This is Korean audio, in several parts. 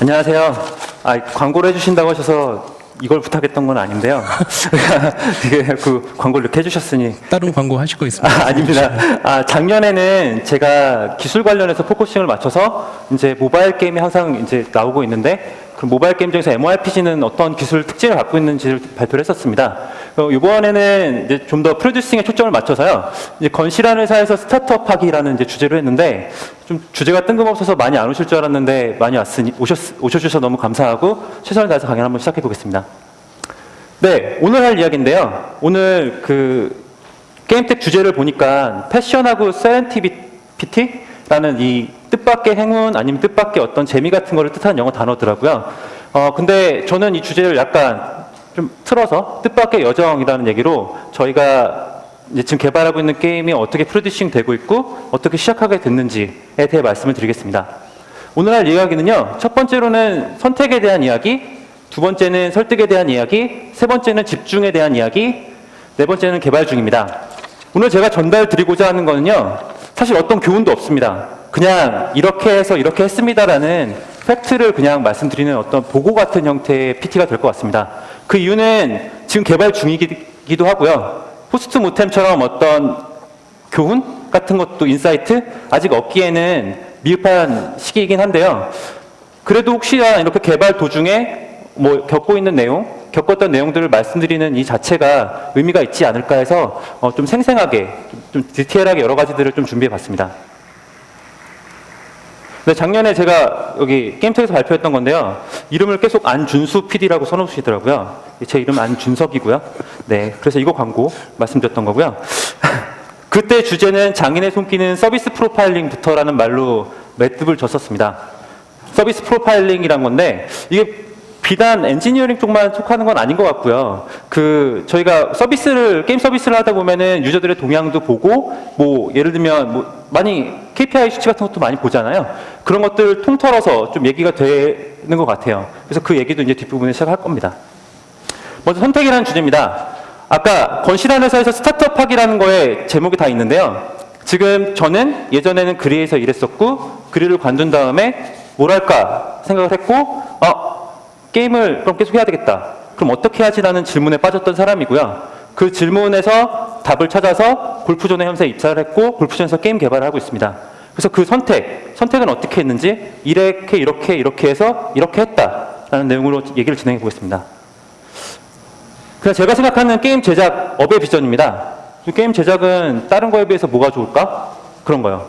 안녕하세요. 광고를 해주신다고 하셔서 이걸 부탁했던 건 아닌데요. 되게 그 광고를 이렇게 해주셨으니. 다른 광고 하실 거 있습니다. 아닙니다. 작년에는 제가 기술 관련해서 포커싱을 맞춰서 이제 모바일 게임이 항상 이제 나오고 있는데 그 모바일 게임 중에서 MMORPG는 어떤 기술 특징을 갖고 있는지를 발표를 했었습니다. 이번에는 이제 좀 더 프로듀싱에 초점을 맞춰서요. 이제 건실한 회사에서 스타트업 하기라는 이제 주제로 했는데 좀 주제가 뜬금없어서 많이 안 오실 줄 알았는데 많이 오셔주셔서 너무 감사하고 최선을 다해서 강연 한번 시작해 보겠습니다. 네, 오늘 할 이야기인데요. 오늘 그 게임텍 주제를 보니까 패션하고 세렌티피티라는 이 뜻밖의 행운 아니면 뜻밖의 어떤 재미 같은 거를 뜻하는 영어 단어더라고요. 근데 저는 이 주제를 약간 좀 틀어서 뜻밖의 여정이라는 얘기로 저희가 이제 지금 개발하고 있는 게임이 어떻게 프로듀싱 되고 있고 어떻게 시작하게 됐는지에 대해 말씀을 드리겠습니다. 오늘 할 이야기는요. 첫 번째로는 선택에 대한 이야기, 두 번째는 설득에 대한 이야기, 세 번째는 집중에 대한 이야기, 네 번째는 개발 중입니다. 오늘 제가 전달드리고자 하는 거는요. 사실 어떤 교훈도 없습니다. 그냥 이렇게 해서 이렇게 했습니다라는 팩트를 그냥 말씀드리는 어떤 보고 같은 형태의 PT가 될 것 같습니다. 그 이유는 지금 개발 중이기도 하고요. 포스트 모템처럼 어떤 교훈 같은 것도 인사이트 아직 얻기에는 미흡한 시기이긴 한데요. 그래도 혹시나 이렇게 개발 도중에 뭐 겪었던 내용들을 말씀드리는 이 자체가 의미가 있지 않을까 해서 좀 생생하게, 좀 디테일하게 여러 가지들을 좀 준비해 봤습니다. 네, 작년에 제가 여기 게임텍에서 발표했던 건데요. 이름을 계속 안준수 PD라고 써놓으시더라고요. 제 이름 안준석이고요. 네, 그래서 이거 광고 말씀드렸던 거고요. 그때 주제는 장인의 손길은 서비스 프로파일링부터라는 말로 매듭을 졌었습니다. 서비스 프로파일링이란 건데 이게 비단 엔지니어링 쪽만 속하는 건 아닌 것 같고요. 저희가 게임 서비스를 하다 보면은 유저들의 동향도 보고, 예를 들면, 많이 KPI 수치 같은 것도 많이 보잖아요. 그런 것들을 통틀어서 좀 얘기가 되는 것 같아요. 그래서 그 얘기도 이제 뒷부분에 시작할 겁니다. 먼저 선택이라는 주제입니다. 아까 건실한 회사에서 스타트업 하기라는 거에 제목이 다 있는데요. 지금 저는 예전에는 그리에서 일했었고, 그리를 관둔 다음에 뭘 할까 생각을 했고, 게임을 그럼 계속 해야 되겠다. 그럼 어떻게 하지라는 질문에 빠졌던 사람이고요. 그 질문에서 답을 찾아서 골프존의 현세에 입사를 했고 골프존에서 게임 개발을 하고 있습니다. 그래서 그 선택은 어떻게 했는지 이렇게 해서 이렇게 했다라는 내용으로 얘기를 진행해 보겠습니다. 그냥 제가 생각하는 게임 제작 업의 비전입니다. 게임 제작은 다른 거에 비해서 뭐가 좋을까? 그런 거요.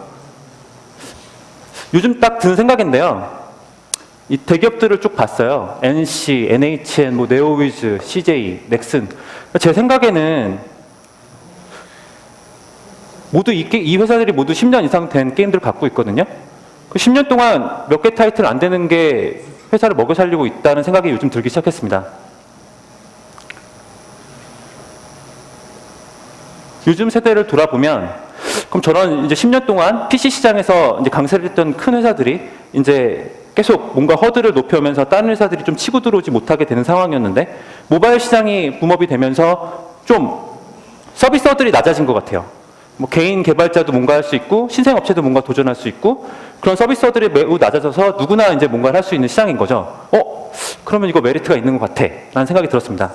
요즘 딱 드는 생각인데요. 이 대기업들을 쭉 봤어요. NC, NHN, 네오위즈, CJ, 넥슨. 제 생각에는 이 회사들이 모두 10년 이상 된 게임들을 갖고 있거든요. 그 10년 동안 몇 개 타이틀 안 되는 게 회사를 먹여 살리고 있다는 생각이 요즘 들기 시작했습니다. 요즘 세대를 돌아보면 그럼 저런 이제 10년 동안 PC 시장에서 이제 강세를 했던 큰 회사들이 이제 계속 뭔가 허들을 높여오면서 다른 회사들이 좀 치고 들어오지 못하게 되는 상황이었는데 모바일 시장이 붐업이 되면서 좀 서비스들이 낮아진 것 같아요. 개인 개발자도 뭔가 할 수 있고 신생업체도 뭔가 도전할 수 있고 그런 서비스들이 매우 낮아져서 누구나 이제 뭔가를 할 수 있는 시장인 거죠. 그러면 이거 메리트가 있는 것 같아 라는 생각이 들었습니다.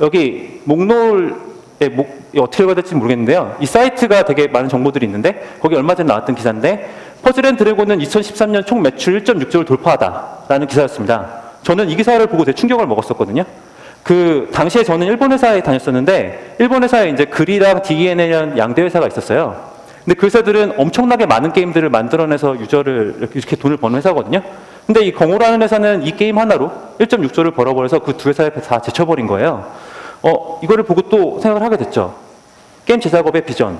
여기 목록에 어떻게 읽어야 될지 모르겠는데요. 이 사이트가 되게 많은 정보들이 있는데 거기 얼마 전에 나왔던 기사인데 퍼즐 앤 드래곤은 2013년 총 매출 1.6조를 돌파하다라는 기사였습니다. 저는 이 기사를 보고 되게 충격을 먹었었거든요. 당시에 저는 일본 회사에 다녔었는데 일본 회사에 이제 그리랑 DNA라는 양대 회사가 있었어요. 근데 그 회사들은 엄청나게 많은 게임들을 만들어내서 유저를 이렇게 돈을 버는 회사거든요. 근데 이 경호라는 회사는 이 게임 하나로 1.6조를 벌어버려서 그 두 회사에 다 제쳐버린 거예요. 이거를 보고 또 생각을 하게 됐죠. 게임 제작업의 비전.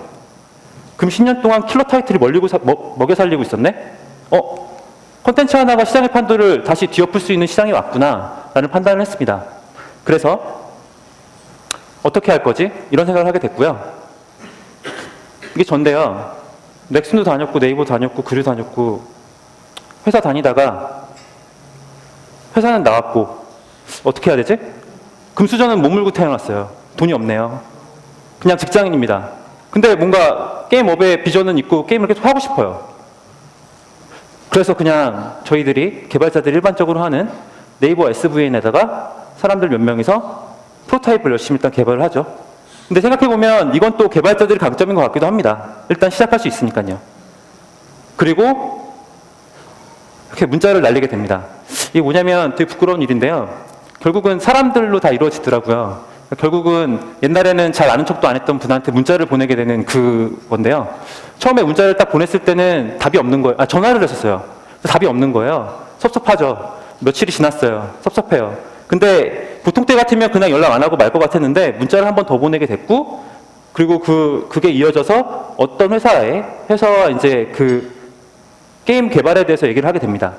그럼 10년 동안 킬러 타이틀이 먹여 살리고 있었네? 콘텐츠 하나가 시장의 판도를 다시 뒤엎을 수 있는 시장이 왔구나 라는 판단을 했습니다. 그래서 어떻게 할 거지? 이런 생각을 하게 됐고요. 이게 전데요. 넥슨도 다녔고 네이버 다녔고 그류 다녔고 회사 다니다가 회사는 나왔고 어떻게 해야 되지? 금수저는 못 물고 태어났어요. 돈이 없네요. 그냥 직장인입니다. 근데 뭔가 게임업의 비전은 있고 게임을 계속 하고 싶어요. 그래서 그냥 저희들이 개발자들이 일반적으로 하는 네이버 SVN에다가 사람들 몇 명이서 프로타입을 열심히 일단 개발을 하죠. 근데 생각해보면 이건 또 개발자들의 강점인 것 같기도 합니다. 일단 시작할 수 있으니까요. 그리고 이렇게 문자를 날리게 됩니다. 이게 뭐냐면 되게 부끄러운 일인데요. 결국은 사람들로 다 이루어지더라고요. 결국은 옛날에는 잘 아는 척도 안 했던 분한테 문자를 보내게 되는 그건데요. 처음에 문자를 딱 보냈을 때는 답이 없는 거예요. 전화를 했었어요. 답이 없는 거예요. 섭섭하죠. 며칠이 지났어요. 섭섭해요. 근데 보통 때 같으면 그냥 연락 안 하고 말 것 같았는데 문자를 한 번 더 보내게 됐고, 그리고 그게 이어져서 어떤 회사와 이제 그 게임 개발에 대해서 얘기를 하게 됩니다.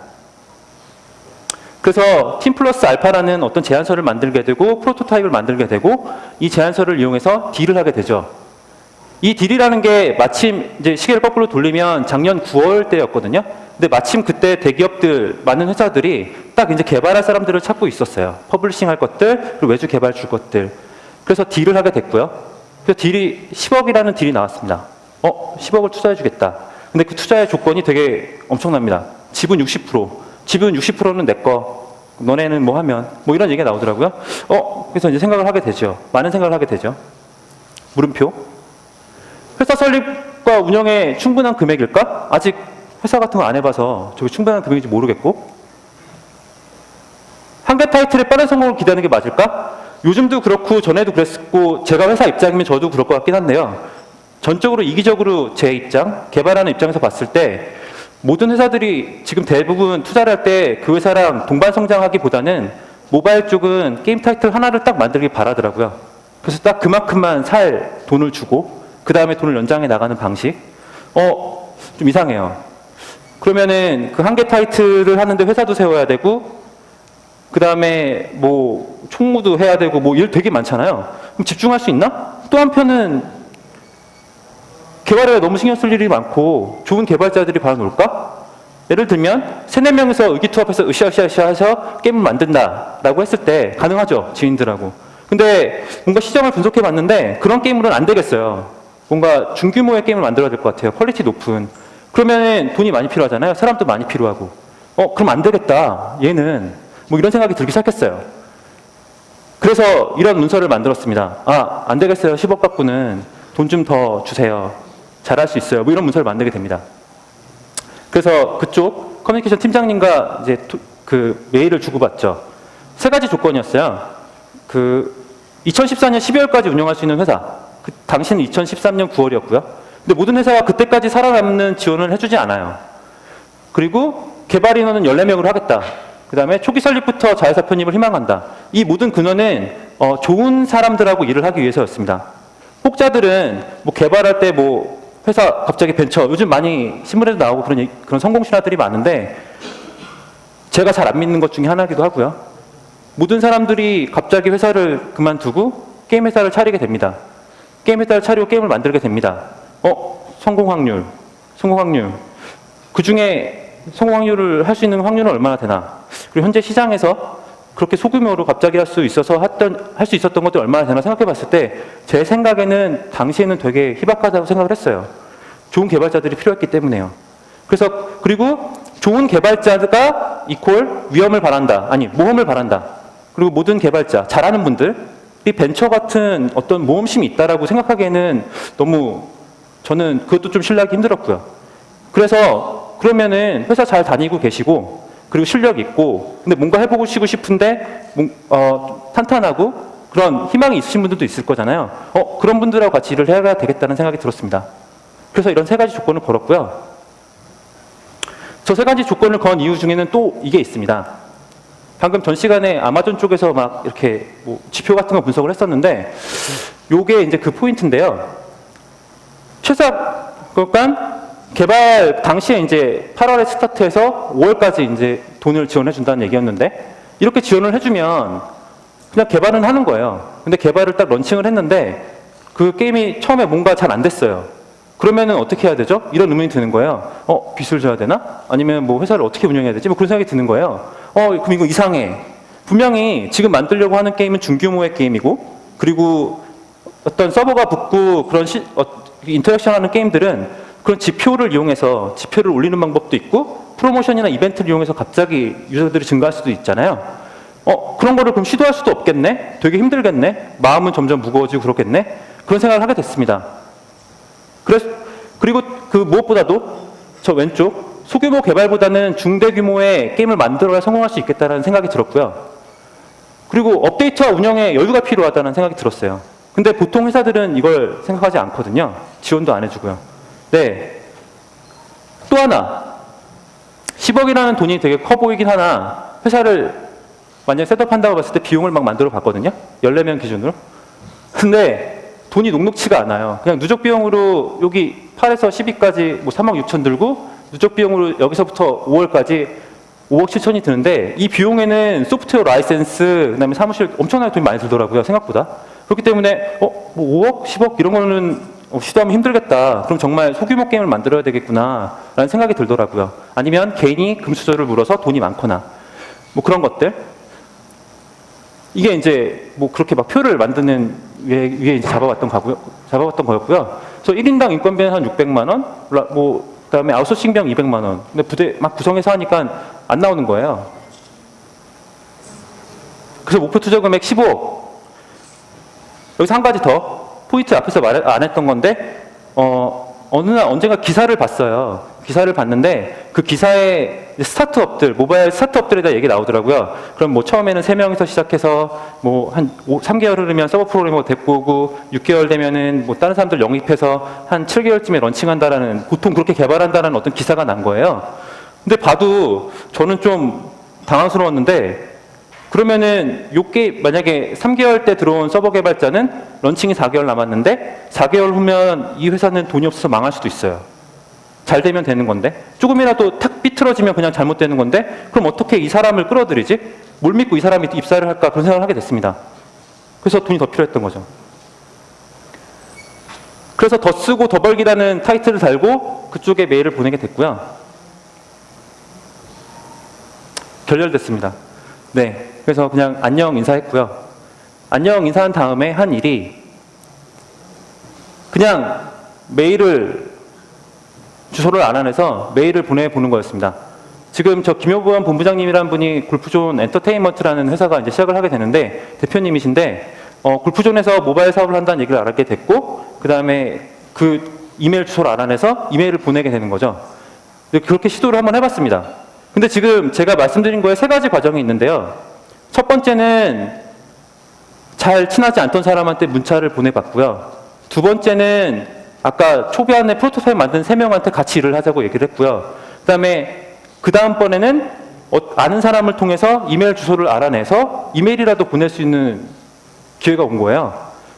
그래서 팀 플러스 알파라는 어떤 제안서를 만들게 되고 프로토타입을 만들게 되고 이 제안서를 이용해서 딜을 하게 되죠. 이 딜이라는 게 마침 이제 시계를 거꾸로 돌리면 작년 9월 때였거든요. 근데 마침 그때 대기업들 많은 회사들이 딱 이제 개발할 사람들을 찾고 있었어요. 퍼블리싱 할 것들, 그리고 외주 개발 줄 것들. 그래서 딜을 하게 됐고요. 그래서 딜이 10억이라는 딜이 나왔습니다. 10억을 투자해 주겠다. 근데 그 투자의 조건이 되게 엄청납니다. 지분 60%. 지분 60%는 내 거, 너네는 뭐 하면, 뭐 이런 얘기가 나오더라고요. 그래서 이제 생각을 하게 되죠. 많은 생각을 하게 되죠. 물음표. 회사 설립과 운영에 충분한 금액일까? 아직 회사 같은 거 안 해봐서 저게 충분한 금액인지 모르겠고. 한 개 타이틀의 빠른 성공을 기대하는 게 맞을까? 요즘도 그렇고 전에도 그랬고 제가 회사 입장이면 저도 그럴 것 같긴 한데요. 전적으로 이기적으로 제 입장, 개발하는 입장에서 봤을 때 모든 회사들이 지금 대부분 투자를 할 때 그 회사랑 동반 성장하기보다는 모바일 쪽은 게임 타이틀 하나를 딱 만들길 바라더라고요. 그래서 딱 그만큼만 살 돈을 주고 그 다음에 돈을 연장해 나가는 방식. 좀 이상해요. 그러면은 그 한 개 타이틀을 하는데 회사도 세워야 되고 그 다음에 뭐 총무도 해야 되고 뭐 일 되게 많잖아요. 그럼 집중할 수 있나? 또 한편은 개발에 너무 신경 쓸 일이 많고 좋은 개발자들이 과연 올까? 예를 들면 3, 4명이서 의기투합해서 으쌰으쌰으쌰 해서 게임을 만든다라고 했을 때 가능하죠. 지인들하고. 근데 뭔가 시장을 분석해 봤는데 그런 게임으로는 안 되겠어요. 뭔가 중규모의 게임을 만들어야 될 것 같아요. 퀄리티 높은. 그러면 돈이 많이 필요하잖아요. 사람도 많이 필요하고. 그럼 안 되겠다. 얘는. 뭐 이런 생각이 들기 시작했어요. 그래서 이런 문서를 만들었습니다. 안 되겠어요. 10억 갖고는 돈 좀 더 주세요. 잘할 수 있어요. 뭐 이런 문서를 만들게 됩니다. 그래서 그쪽 커뮤니케이션 팀장님과 이제 그 메일을 주고받죠. 3가지 조건이었어요. 2014년 12월까지 운영할 수 있는 회사. 그 당시는 2013년 9월이었고요. 근데 모든 회사가 그때까지 살아남는 지원을 해주지 않아요. 그리고 개발 인원은 14명으로 하겠다. 그 다음에 초기 설립부터 자회사 편입을 희망한다. 이 모든 근원은 좋은 사람들하고 일을 하기 위해서였습니다. 혹자들은 뭐 개발할 때 뭐 회사 갑자기 벤처, 요즘 많이 신문에도 나오고 그런 성공 신화들이 많은데 제가 잘 안 믿는 것 중에 하나이기도 하고요. 모든 사람들이 갑자기 회사를 그만두고 게임 회사를 차리게 됩니다. 게임 회사를 차리고 게임을 만들게 됩니다. 성공 확률. 그 중에 성공 확률을 할 수 있는 확률은 얼마나 되나? 그리고 현재 시장에서 그렇게 소규모로 갑자기 할 수 있었던 것들이 얼마나 되나 생각해 봤을 때 제 생각에는 당시에는 되게 희박하다고 생각을 했어요. 좋은 개발자들이 필요했기 때문에요. 그리고 좋은 개발자가 이퀄 위험을 바란다. 아니, 모험을 바란다. 그리고 모든 개발자, 잘하는 분들이 벤처 같은 어떤 모험심이 있다라고 생각하기에는 너무 저는 그것도 좀 신뢰하기 힘들었고요. 그래서 그러면은 회사 잘 다니고 계시고 그리고 실력 있고 근데 뭔가 해보고 싶은데 탄탄하고 그런 희망이 있으신 분들도 있을 거잖아요. 그런 분들하고 같이 일을 해야 되겠다는 생각이 들었습니다. 그래서 이런 3가지 조건을 걸었고요. 저 3가지 조건을 건 이유 중에는 또 이게 있습니다. 방금 전 시간에 아마존 쪽에서 막 이렇게 뭐 지표 같은 거 분석을 했었는데 요게 이제 그 포인트인데요. 그러니까 개발 당시에 이제 8월에 스타트해서 5월까지 이제 돈을 지원해 준다는 얘기였는데 이렇게 지원을 해주면 그냥 개발은 하는 거예요. 근데 개발을 딱 런칭을 했는데 그 게임이 처음에 뭔가 잘 안 됐어요. 그러면은 어떻게 해야 되죠? 이런 의문이 드는 거예요. 빚을 져야 되나? 아니면 뭐 회사를 어떻게 운영해야 되지? 뭐 그런 생각이 드는 거예요. 그럼 이거 이상해. 분명히 지금 만들려고 하는 게임은 중규모의 게임이고 그리고 어떤 서버가 붙고 그런 인터랙션 하는 게임들은 그런 지표를 이용해서 지표를 올리는 방법도 있고 프로모션이나 이벤트를 이용해서 갑자기 유저들이 증가할 수도 있잖아요. 그런 거를 그럼 시도할 수도 없겠네? 되게 힘들겠네? 마음은 점점 무거워지고 그렇겠네? 그런 생각을 하게 됐습니다. 그리고 그 무엇보다도 저 왼쪽 소규모 개발보다는 중대 규모의 게임을 만들어야 성공할 수 있겠다는 생각이 들었고요. 그리고 업데이트와 운영에 여유가 필요하다는 생각이 들었어요. 근데 보통 회사들은 이걸 생각하지 않거든요. 지원도 안 해주고요. 네. 또 하나. 10억이라는 돈이 되게 커 보이긴 하나 회사를 만약에 셋업한다고 봤을 때 비용을 막 만들어 봤거든요. 14명 기준으로. 근데 돈이 녹록치가 않아요. 그냥 누적 비용으로 여기 8에서 12까지 뭐 3억 6천 들고 누적 비용으로 여기서부터 5월까지 5억 7천이 드는데 이 비용에는 소프트웨어 라이센스 그다음에 사무실 엄청나게 돈이 많이 들더라고요. 생각보다. 그렇기 때문에 뭐 5억, 10억 이런 거는 시도하면 힘들겠다. 그럼 정말 소규모 게임을 만들어야 되겠구나 라는 생각이 들더라고요. 아니면 개인이 금수저를 물어서 돈이 많거나 뭐 그런 것들. 이게 이제 뭐 그렇게 막 표를 만드는 위에 이제 잡아봤던 거였고요. 그래서 1인당 인건비는 한 600만 원, 뭐 그다음에 아웃소싱 비용 200만 원. 근데 부대 막 구성해서 하니까 안 나오는 거예요. 그래서 목표 투자 금액 15억. 여기서 한 가지 더 포인트 앞에서 말 안 했던 건데 어느 날 언젠가 기사를 봤어요. 기사를 봤는데 그 기사에 스타트업들, 모바일 스타트업들에 대한 얘기 나오더라고요. 그럼 뭐 처음에는 3명에서 시작해서 뭐 한 3개월 흐르면 서버 프로그래머 데리고 오고 6개월 되면은 뭐 다른 사람들 영입해서 한 7개월쯤에 런칭한다라는 보통 그렇게 개발한다라는 어떤 기사가 난 거예요. 근데 봐도 저는 좀 당황스러웠는데 그러면은 요게 만약에 3개월 때 들어온 서버 개발자는 런칭이 4개월 남았는데 4개월 후면 이 회사는 돈이 없어서 망할 수도 있어요. 잘 되면 되는 건데 조금이라도 탁 삐뚤어지면 그냥 잘못되는 건데 그럼 어떻게 이 사람을 끌어들이지? 뭘 믿고 이 사람이 입사를 할까 그런 생각을 하게 됐습니다. 그래서 돈이 더 필요했던 거죠. 그래서 더 쓰고 더 벌기라는 타이틀을 달고 그쪽에 메일을 보내게 됐고요. 결렬됐습니다. 네, 그래서 그냥 안녕 인사했고요. 안녕 인사한 다음에 한 일이 그냥 메일을 주소를 알아내서 메일을 보내보는 거였습니다. 지금 저 김효보원 본부장님이라는 분이 골프존 엔터테인먼트라는 회사가 이제 시작을 하게 되는데 대표님이신데 골프존에서 모바일 사업을 한다는 얘기를 알게 됐고 그 다음에 그 이메일 주소를 알아내서 이메일을 보내게 되는 거죠. 그렇게 시도를 한번 해봤습니다. 근데 지금 제가 말씀드린 거에 3가지 과정이 있는데요. 첫 번째는 잘 친하지 않던 사람한테 문자를 보내봤고요. 두 번째는 아까 초기안에 프로토타입 만든 3명한테 같이 일을 하자고 얘기를 했고요. 그 다음번에는 아는 사람을 통해서 이메일 주소를 알아내서 이메일이라도 보낼 수 있는 기회가 온 거예요.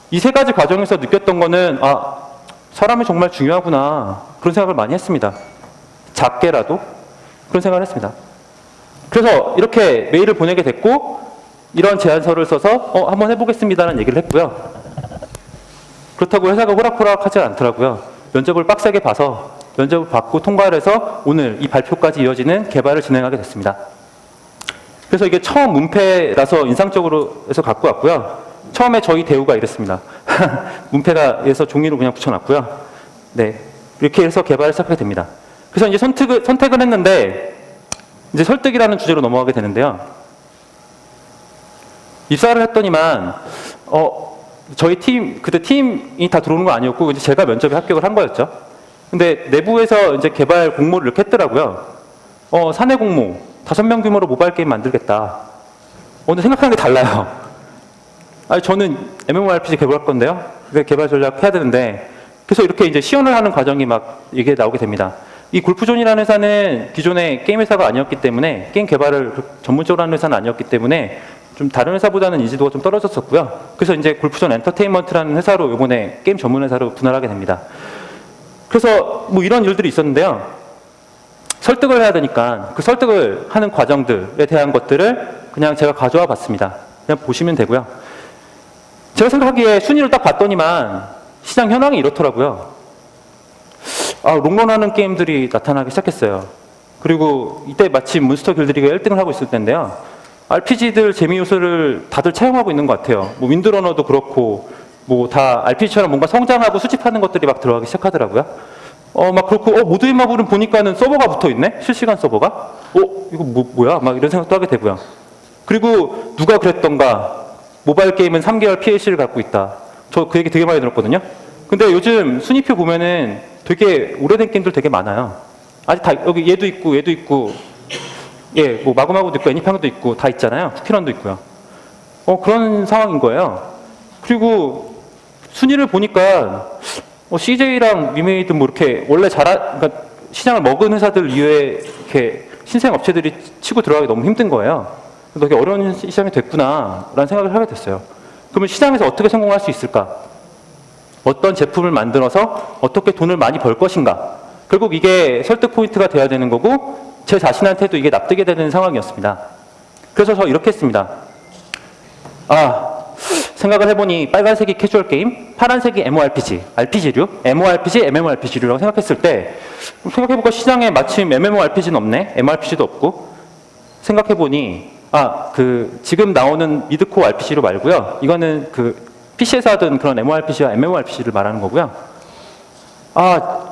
이 3가지 과정에서 느꼈던 거는 사람이 정말 중요하구나 그런 생각을 많이 했습니다. 작게라도 그런 생각을 했습니다. 그래서 이렇게 메일을 보내게 됐고 이런 제안서를 써서 한번 해보겠습니다라는 얘기를 했고요. 그렇다고 회사가 호락호락하지 않더라고요. 면접을 빡세게 봐서 면접을 받고 통과를 해서 오늘 이 발표까지 이어지는 개발을 진행하게 됐습니다. 그래서 이게 처음 문패라서 인상적으로 해서 갖고 왔고요. 처음에 저희 대우가 이랬습니다. 문패가 해서 종이로 그냥 붙여놨고요. 네, 이렇게 해서 개발을 시작하게 됩니다. 그래서 이제 선택을 했는데 이제 설득이라는 주제로 넘어가게 되는데요. 입사를 했더니만 저희 팀 그때 팀이 다 들어오는 건 아니었고 이제 제가 면접에 합격을 한 거였죠. 근데 내부에서 이제 개발 공모를 이렇게 했더라고요. 사내 공모 5명 규모로 모바일 게임 만들겠다. 근데 생각하는 게 달라요. 저는 MMORPG 개발할 건데요. 개발 전략 해야 되는데 그래서 이렇게 이제 시연을 하는 과정이 막 이게 나오게 됩니다. 이 골프존이라는 회사는 기존의 게임 회사가 아니었기 때문에 게임 개발을 전문적으로 하는 회사는 아니었기 때문에 좀 다른 회사보다는 인지도가 좀 떨어졌었고요. 그래서 이제 골프존 엔터테인먼트라는 회사로 이번에 게임 전문 회사로 분할하게 됩니다. 그래서 뭐 이런 일들이 있었는데요. 설득을 해야 되니까 그 설득을 하는 과정들에 대한 것들을 그냥 제가 가져와 봤습니다. 그냥 보시면 되고요. 제가 생각하기에 순위를 딱 봤더니만 시장 현황이 이렇더라고요. 롱런하는 게임들이 나타나기 시작했어요. 그리고 이때 마침 몬스터 길드리가 1등을 하고 있을 텐데요. RPG들 재미 요소를 다들 차용하고 있는 것 같아요. 뭐 윈드러너도 그렇고 뭐 다 RPG처럼 뭔가 성장하고 수집하는 것들이 막 들어가기 시작하더라고요. 막 그렇고, 모두의 마블은 보니까는 서버가 붙어 있네? 실시간 서버가? 이거 뭐야? 막 이런 생각도 하게 되고요. 그리고 누가 그랬던가, 모바일 게임은 3개월 PLC를 갖고 있다. 저 그 얘기 되게 많이 들었거든요. 근데 요즘 순위표 보면은 되게 오래된 게임들 되게 많아요. 아직 다, 여기 얘도 있고, 얘도 있고, 예, 뭐 마구마구도 있고, 애니팡도 있고, 다 있잖아요. 쿠키런도 있고요. 그런 상황인 거예요. 그리고 순위를 보니까, CJ랑 위메이드 뭐 이렇게 원래 그러니까 시장을 먹은 회사들 이외에 이렇게 신생 업체들이 치고 들어가기 너무 힘든 거예요. 되게 어려운 시장이 됐구나라는 생각을 하게 됐어요. 그러면 시장에서 어떻게 성공할 수 있을까? 어떤 제품을 만들어서 어떻게 돈을 많이 벌 것인가? 결국 이게 설득 포인트가 돼야 되는 거고 제 자신한테도 이게 납득이 되는 상황이었습니다. 그래서 저 이렇게 했습니다. 생각을 해보니 빨간색이 캐주얼 게임, 파란색이 MMORPG, RPG류, MMORPG, MMORPG류라고 생각했을 때 생각해보니까 시장에 마침 MMORPG는 없네, MRPG도 없고 생각해보니 지금 나오는 미드코어 RPG로 말고요. 이거는 PC에서 하던 그런 MMORPG와 MMORPG를 말하는 거고요.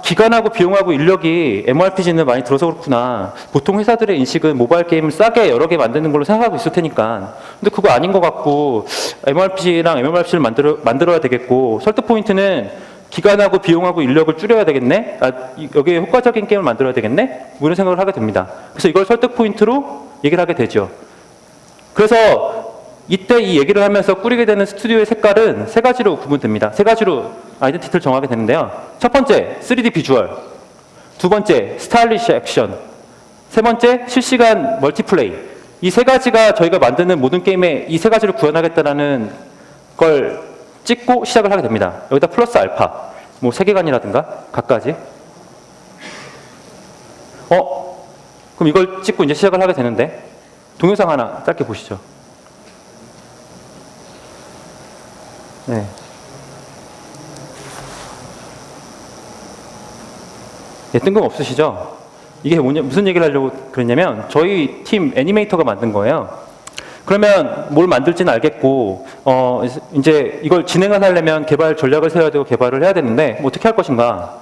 기간하고 비용하고 인력이 MMORPG는 많이 들어서 그렇구나. 보통 회사들의 인식은 모바일 게임을 싸게 여러 개 만드는 걸로 생각하고 있을 테니까. 근데 그거 아닌 것 같고 MMORPG랑 MMORPG를 만들어야 되겠고 설득 포인트는 기간하고 비용하고 인력을 줄여야 되겠네. 여기에 효과적인 게임을 만들어야 되겠네. 뭐 이런 생각을 하게 됩니다. 그래서 이걸 설득 포인트로 얘기를 하게 되죠. 그래서 이때 이 얘기를 하면서 꾸리게 되는 스튜디오의 색깔은 세 가지로 구분됩니다. 세 가지로 아이덴티티를 정하게 되는데요. 첫 번째, 3D 비주얼. 두 번째, 스타일리시 액션. 세 번째, 실시간 멀티플레이. 이 세 가지가 저희가 만드는 모든 게임에 이 세 가지를 구현하겠다라는 걸 찍고 시작을 하게 됩니다. 여기다 플러스 알파, 뭐 세계관이라든가 각가지. 그럼 이걸 찍고 이제 시작을 하게 되는데 동영상 하나 짧게 보시죠. 네. 뜬금없으시죠? 이게 무슨 얘기를 하려고 그랬냐면 저희 팀 애니메이터가 만든 거예요. 그러면 뭘 만들지는 알겠고 이제 이걸 진행을 하려면 개발 전략을 세워야 되고 개발을 해야 되는데 뭐 어떻게 할 것인가.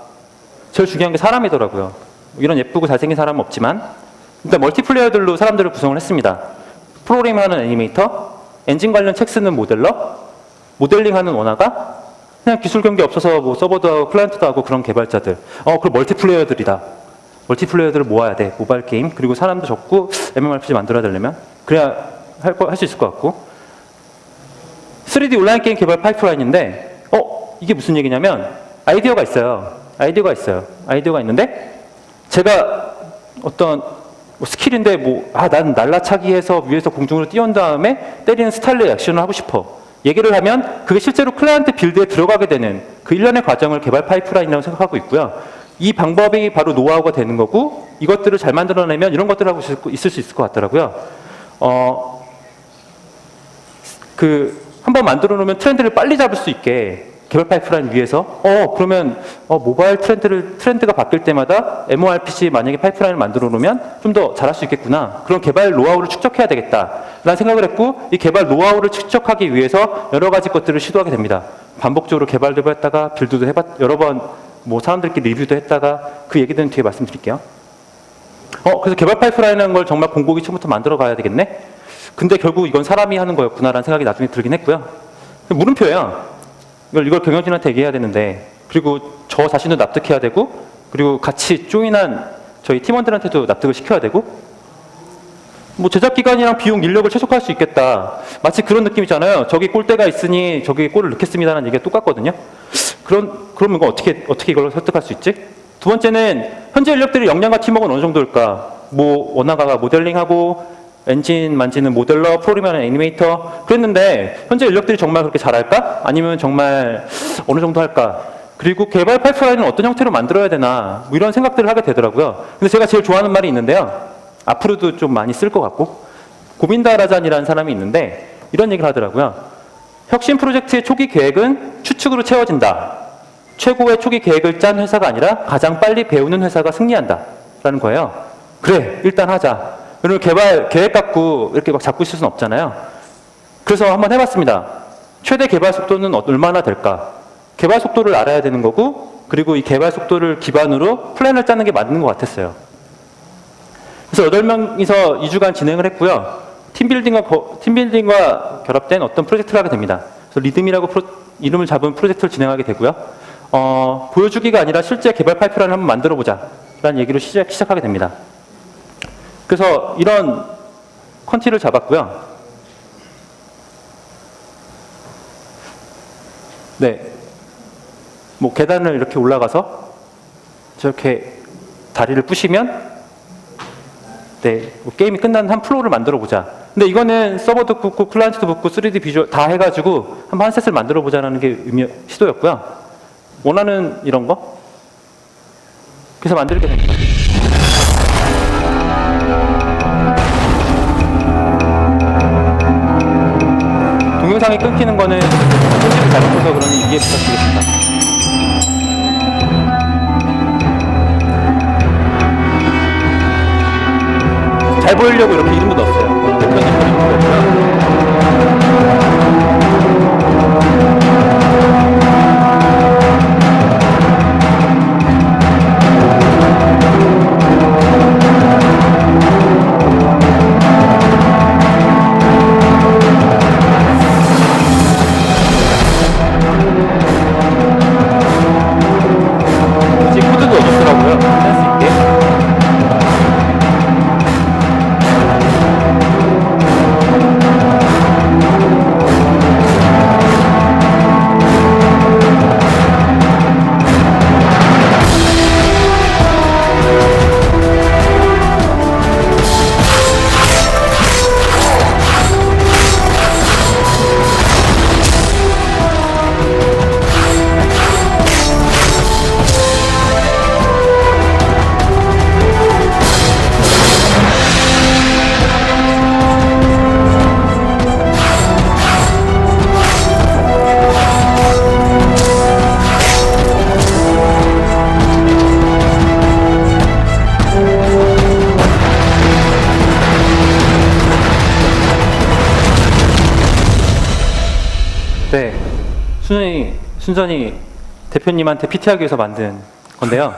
제일 중요한 게 사람이더라고요. 이런 예쁘고 잘생긴 사람은 없지만 일단 멀티플레이어들로 사람들을 구성을 했습니다. 프로그램하는 애니메이터, 엔진 관련 책 쓰는 모델러, 모델링하는 원화가, 그냥 기술 경계 없어서 뭐 서버도 하고 클라이언트도 하고 그런 개발자들. 그럼 멀티플레이어들이다. 멀티플레이어들을 모아야 돼. 모바일 게임. 그리고 사람도 적고 MMORPG 만들어야 되려면. 그래야 할 수 있을 것 같고. 3D 온라인 게임 개발 파이프라인인데, 이게 무슨 얘기냐면, 아이디어가 있어요. 아이디어가 있는데, 제가 어떤 스킬인데, 난 날라차기 해서 위에서 공중으로 띄운 다음에 때리는 스타일의 액션을 하고 싶어. 얘기를 하면 그게 실제로 클라이언트 빌드에 들어가게 되는 그 일련의 과정을 개발 파이프라인이라고 생각하고 있고요. 이 방법이 바로 노하우가 되는 거고 이것들을 잘 만들어내면 이런 것들을 하고 있을 수 있을 것 같더라고요. 한번 만들어 놓으면 트렌드를 빨리 잡을 수 있게 개발 파이프라인 위에서 그러면 모바일 트렌드가 바뀔 때마다 MMORPG 만약에 파이프라인을 만들어 놓으면 좀 더 잘할 수 있겠구나. 그런 개발 노하우를 축적해야 되겠다라는 생각을 했고 이 개발 노하우를 축적하기 위해서 여러 가지 것들을 시도하게 됩니다. 반복적으로 개발도 했다가 빌드도 여러 번 뭐 사람들끼리 리뷰도 했다가 그 얘기들은 뒤에 말씀드릴게요. 그래서 개발 파이프라인이라는 걸 정말 공고기 처음부터 만들어 가야 되겠네. 근데 결국 이건 사람이 하는 거였구나라는 생각이 나중에 들긴 했고요. 물음표예요. 이걸 경영진한테 얘기해야 되는데 그리고 저 자신도 납득해야 되고 그리고 같이 조인한 저희 팀원들한테도 납득을 시켜야 되고 뭐 제작 기간이랑 비용 인력을 최소화할 수 있겠다. 마치 그런 느낌이잖아요. 저기 골대가 있으니 저기 골을 넣겠습니다라는 얘기가 똑같거든요. 그럼 이거 어떻게 이걸 설득할 수 있지? 두 번째는 현재 인력들의 역량과 팀워크는 어느 정도일까? 뭐 원화가 모델링하고 엔진 만지는 모델러, 프로그램하는 애니메이터 그랬는데 현재 인력들이 정말 그렇게 잘할까? 아니면 정말 어느 정도 할까? 그리고 개발 파이프라인은 어떤 형태로 만들어야 되나? 뭐 이런 생각들을 하게 되더라고요. 근데 제가 제일 좋아하는 말이 있는데요. 앞으로도 좀 많이 쓸 것 같고 고빈다 라잔이라는 사람이 있는데 이런 얘기를 하더라고요. 혁신 프로젝트의 초기 계획은 추측으로 채워진다. 최고의 초기 계획을 짠 회사가 아니라 가장 빨리 배우는 회사가 승리한다. 라는 거예요. 그래, 일단 하자. 그리고 개발 계획 갖고 이렇게 막 잡고 있을 수는 없잖아요. 그래서 한번 해봤습니다. 최대 개발 속도는 얼마나 될까? 개발 속도를 알아야 되는 거고 그리고 이 개발 속도를 기반으로 플랜을 짜는 게 맞는 것 같았어요. 그래서 8명이서 2주간 진행을 했고요. 팀빌딩과 결합된 어떤 프로젝트를 하게 됩니다. 그래서 리듬이라고 이름을 잡은 프로젝트를 진행하게 되고요. 보여주기가 아니라 실제 개발 파이프라인을 한번 만들어보자 라는 얘기로 시작하게 됩니다. 그래서 이런 컨티를 잡았고요. 네. 뭐 계단을 이렇게 올라가서 저렇게 다리를 부시면 네, 뭐 게임이 끝난 한 플로어를 만들어 보자. 근데 이거는 서버도 붙고 클라이언트도 붙고 3D 비주얼 다 해가지고 한번 한 셋을 만들어 보자라는 게 시도였고요. 원하는 이런 거 그래서 만들게 됩니다. 동영상이 끊기는 거는 편집을 잘못해서 그러니 이해 부탁드리겠습니다. 잘 보이려고 이렇게 이름도 넣었어요. 편집하는 거고요. 코드도 넣었더라고요. 센스 있게. 네, 순전히 대표님한테 PT하기 위해서 만든 건데요.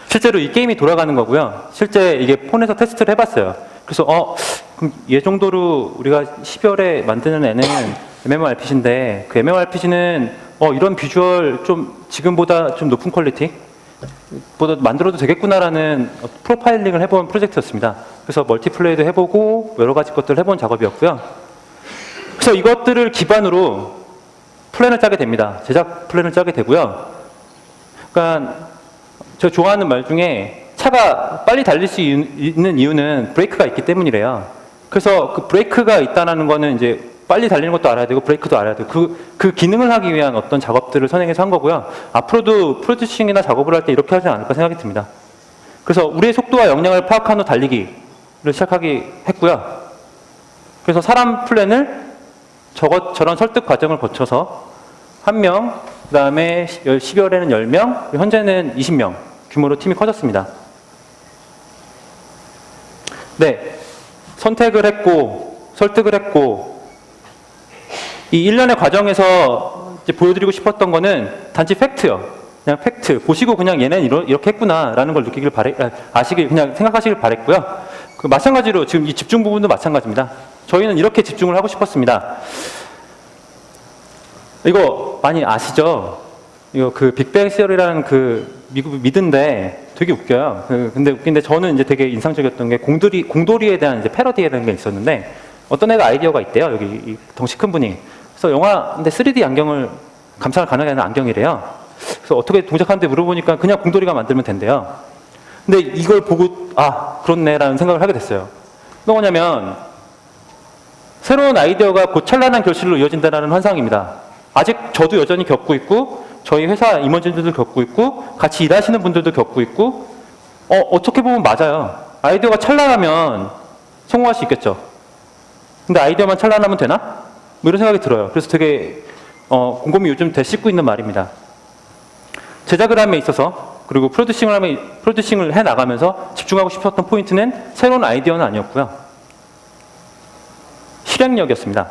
실제로 이 게임이 돌아가는 거고요. 실제 이게 폰에서 테스트를 해봤어요. 그래서 그럼 얘 정도로 우리가 12월에 만드는 애는 MMORPG인데 그 MMORPG는 이런 비주얼 좀 지금보다 좀 높은 퀄리티 보다 만들어도 되겠구나라는 프로파일링을 해본 프로젝트였습니다. 그래서 멀티플레이도 해보고 여러 가지 것들을 해본 작업이었고요. 그래서 이것들을 기반으로 플랜을 짜게 됩니다. 제작 플랜을 짜게 되고요. 그러니까 제가 좋아하는 말 중에 차가 빨리 달릴 수 있는 이유는 브레이크가 있기 때문이래요. 그래서 그 브레이크가 있다는 거는 이제 빨리 달리는 것도 알아야 되고 브레이크도 알아야 되고 그 기능을 하기 위한 어떤 작업들을 선행해서 한 거고요. 앞으로도 프로듀싱이나 작업을 할 때 이렇게 하지 않을까 생각이 듭니다. 그래서 우리의 속도와 역량을 파악한 후 달리기를 시작하기 했고요. 그래서 사람 플랜을 저런 설득 과정을 거쳐서 1명, 그 다음에 12월에는 10명, 현재는 20명 규모로 팀이 커졌습니다. 네, 선택을 했고 설득을 했고 이 일련의 과정에서 이제 보여드리고 싶었던 거는 단지 팩트요. 그냥 팩트 보시고 그냥 얘는 이렇게 했구나라는 걸 느끼길 그냥 생각하시길 바랬고요. 마찬가지로 지금 이 집중 부분도 마찬가지입니다. 저희는 이렇게 집중을 하고 싶었습니다. 이거 많이 아시죠? 이거 그 빅뱅 시어리라는 그 미국 미드인데 되게 웃겨요. 근데 웃긴데 저는 이제 되게 인상적이었던 게 공돌이에 대한 이제 패러디라는 게 있었는데 어떤 애가 아이디어가 있대요. 여기 이 덩치 큰 분이. 그래서 영화 근데 3D 안경을 감상을 가능하게 하는 안경이래요. 그래서 어떻게 동작하는데 물어보니까 그냥 공돌이가 만들면 된대요. 근데 이걸 보고 그렇네라는 생각을 하게 됐어요. 어떤 거냐면 새로운 아이디어가 곧 찬란한 결실로 이어진다는 환상입니다. 아직 저도 여전히 겪고 있고 저희 회사 임원진들도 겪고 있고 같이 일하시는 분들도 겪고 있고 어떻게 보면 맞아요. 아이디어가 찬란하면 성공할 수 있겠죠. 근데 아이디어만 찬란하면 되나? 뭐 이런 생각이 들어요. 그래서 되게 곰곰이 요즘 되씹고 있는 말입니다. 제작을 함에 있어서 그리고 프로듀싱을 해나가면서 집중하고 싶었던 포인트는 새로운 아이디어는 아니었고요. 실행력이었습니다.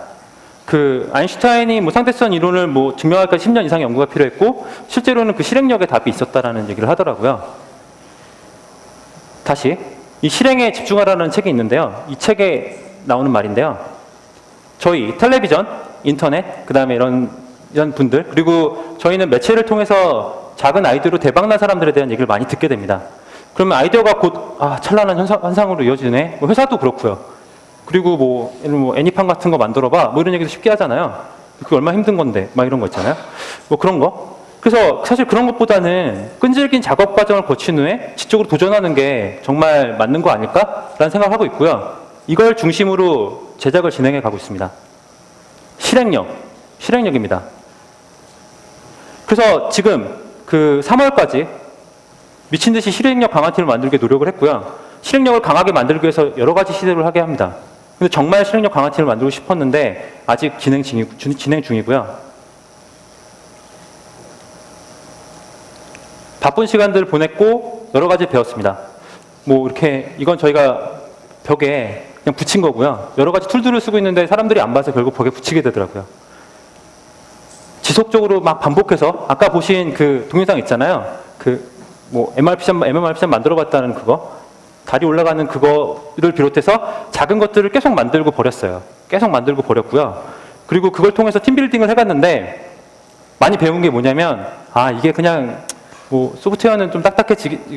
그 아인슈타인이 뭐 상대성 이론을 뭐 증명하기까지 10년 이상 연구가 필요했고 실제로는 그 실행력에 답이 있었다라는 얘기를 하더라고요. 다시 이 실행에 집중하라는 책이 있는데요. 이 책에 나오는 말인데요. 저희 텔레비전, 인터넷, 그 다음에 이런 분들, 그리고 저희는 매체를 통해서 작은 아이디어로 대박난 사람들에 대한 얘기를 많이 듣게 됩니다. 그러면 아이디어가 곧 찬란한 환상으로 이어지네. 뭐 회사도 그렇고요. 그리고 뭐 애니팡 같은 거 만들어봐. 뭐 이런 얘기도 쉽게 하잖아요. 그게 얼마나 힘든 건데, 막 이런 거 있잖아요. 뭐 그런 거. 그래서 사실 그런 것보다는 끈질긴 작업 과정을 거친 후에 지적으로 도전하는 게 정말 맞는 거 아닐까라는 생각을 하고 있고요. 이걸 중심으로 제작을 진행해 가고 있습니다. 실행력입니다. 그래서 지금 그 3월까지 미친 듯이 실행력 강화팀을 만들기 노력을 했고요. 실행력을 강하게 만들기 위해서 여러 가지 시도를 하게 합니다. 근데 정말 실행력 강화팀을 만들고 싶었는데 아직 진행 중이고요. 바쁜 시간들을 보냈고 여러 가지 배웠습니다. 뭐 이렇게 이건 저희가 벽에 그냥 붙인 거고요. 여러 가지 툴들을 쓰고 있는데 사람들이 안 봐서 결국 벽에 붙이게 되더라고요. 지속적으로 막 반복해서 아까 보신 그 동영상 있잖아요. 그 뭐 MMRP샷 만들어봤다는 그거 다리 올라가는 그거를 비롯해서 작은 것들을 계속 만들고 버렸어요. 계속 만들고 버렸고요. 그리고 그걸 통해서 팀빌딩을 해갔는데 많이 배운 게 뭐냐면 이게 그냥 뭐 소프트웨어는 좀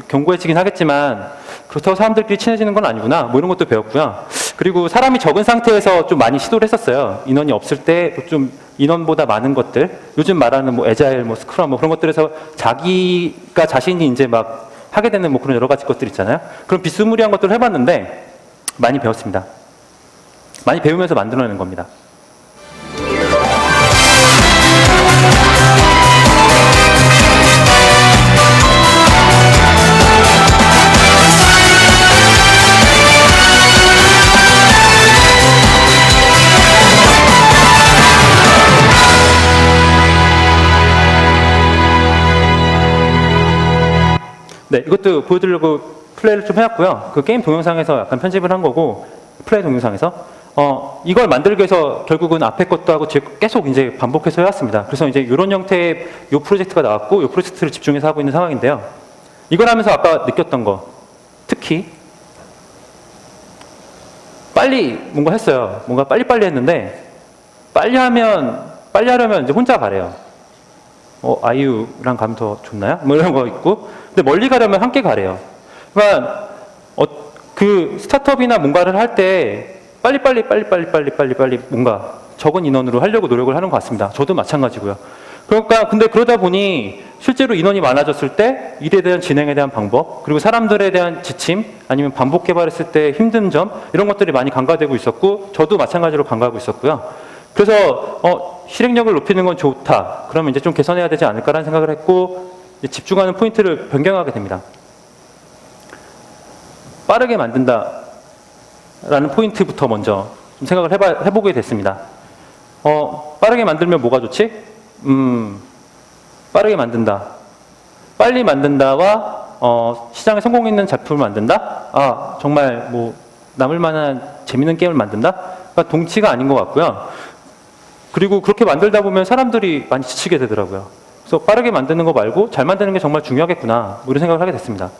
견고해지긴 하겠지만 그렇다고 사람들끼리 친해지는 건 아니구나. 뭐 이런 것도 배웠고요. 그리고 사람이 적은 상태에서 좀 많이 시도를 했었어요. 인원이 없을 때 좀 인원보다 많은 것들, 요즘 말하는 뭐 에자일, 뭐 스크럼, 뭐 그런 것들에서 자기가 자신이 이제 막 하게 되는 뭐 그런 여러 가지 것들 있잖아요. 그런 비스무리한 것들을 해봤는데 많이 배웠습니다. 많이 배우면서 만들어내는 겁니다. 네, 이것도 보여드리려고 플레이를 좀 해왔고요. 그 게임 동영상에서 약간 편집을 한 거고, 플레이 동영상에서. 이걸 만들기 위해서 결국은 앞에 것도 하고 계속 이제 반복해서 해왔습니다. 그래서 이제 이런 형태의 이 프로젝트가 나왔고, 이 프로젝트를 집중해서 하고 있는 상황인데요. 이걸 하면서 아까 느꼈던 거, 특히, 빨리 뭔가 했어요. 뭔가 빨리빨리 했는데, 빨리 하려면 이제 혼자 가래요. 아이유랑 가면 더 좋나요? 뭐 이런 거 있고. 근데 멀리 가려면 함께 가래요. 그러니까, 그 스타트업이나 뭔가를 할 때 빨리 뭔가 적은 인원으로 하려고 노력을 하는 것 같습니다. 저도 마찬가지고요. 그러니까, 근데 그러다 보니 실제로 인원이 많아졌을 때 일에 대한 진행에 대한 방법, 그리고 사람들에 대한 지침, 아니면 반복 개발했을 때 힘든 점, 이런 것들이 많이 간과되고 있었고, 저도 마찬가지로 간과하고 있었고요. 그래서 실행력을 높이는 건 좋다. 그러면 이제 좀 개선해야 되지 않을까라는 생각을 했고 집중하는 포인트를 변경하게 됩니다. 빠르게 만든다라는 포인트부터 먼저 좀 생각을 해보게 됐습니다. 빠르게 만들면 뭐가 좋지? 빠르게 만든다. 빨리 만든다와 시장에 성공 있는 작품을 만든다? 정말 뭐 남을 만한 재밌는 게임을 만든다? 그러니까 동치가 아닌 것 같고요. 그리고 그렇게 만들다 보면 사람들이 많이 지치게 되더라고요. 그래서 빠르게 만드는 거 말고 잘 만드는 게 정말 중요하겠구나. 뭐 이런 생각을 하게 됐습니다.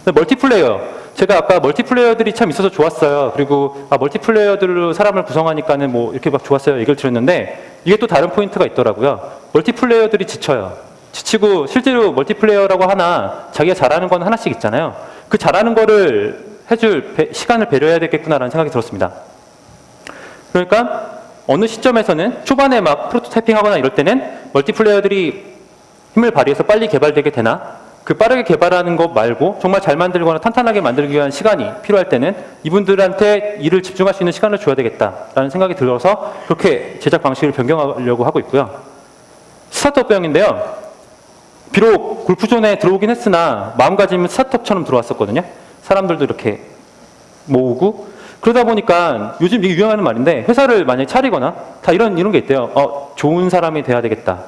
멀티플레이어. 제가 아까 멀티플레이어들이 참 있어서 좋았어요. 그리고 멀티플레이어들로 사람을 구성하니까는 뭐 이렇게 막 좋았어요. 얘기를 드렸는데 이게 또 다른 포인트가 있더라고요. 멀티플레이어들이 지쳐요. 지치고 실제로 멀티플레이어라고 하나 자기가 잘하는 건 하나씩 있잖아요. 그 잘하는 거를 해줄 시간을 배려해야 되겠구나라는 생각이 들었습니다. 그러니까 어느 시점에서는 초반에 막 프로토타이핑 하거나 이럴 때는 멀티플레이어들이 힘을 발휘해서 빨리 개발되게 되나 그 빠르게 개발하는 것 말고 정말 잘 만들거나 탄탄하게 만들기 위한 시간이 필요할 때는 이분들한테 일을 집중할 수 있는 시간을 줘야 되겠다라는 생각이 들어서 그렇게 제작 방식을 변경하려고 하고 있고요. 스타트업병인데요. 비록 골프존에 들어오긴 했으나 마음가짐은 스타트업처럼 들어왔었거든요. 사람들도 이렇게 모으고 그러다 보니까 요즘 이게 유행하는 말인데 회사를 만약에 차리거나 다 이런 게 있대요. 좋은 사람이 돼야 되겠다.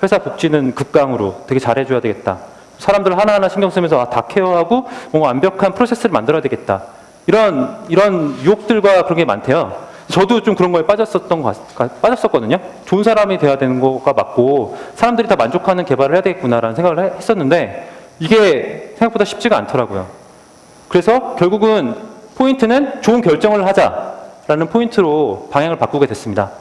회사 복지는 극강으로 되게 잘해줘야 되겠다. 사람들 하나하나 신경 쓰면서 다 케어하고 뭔가 완벽한 프로세스를 만들어야 되겠다. 이런 유혹들과 그런 게 많대요. 저도 좀 그런 거에 빠졌었거든요. 좋은 사람이 돼야 되는 거가 맞고 사람들이 다 만족하는 개발을 해야 되겠구나라는 생각을 했었는데 이게 생각보다 쉽지가 않더라고요. 그래서 결국은 포인트는 좋은 결정을 하자라는 포인트로 방향을 바꾸게 됐습니다.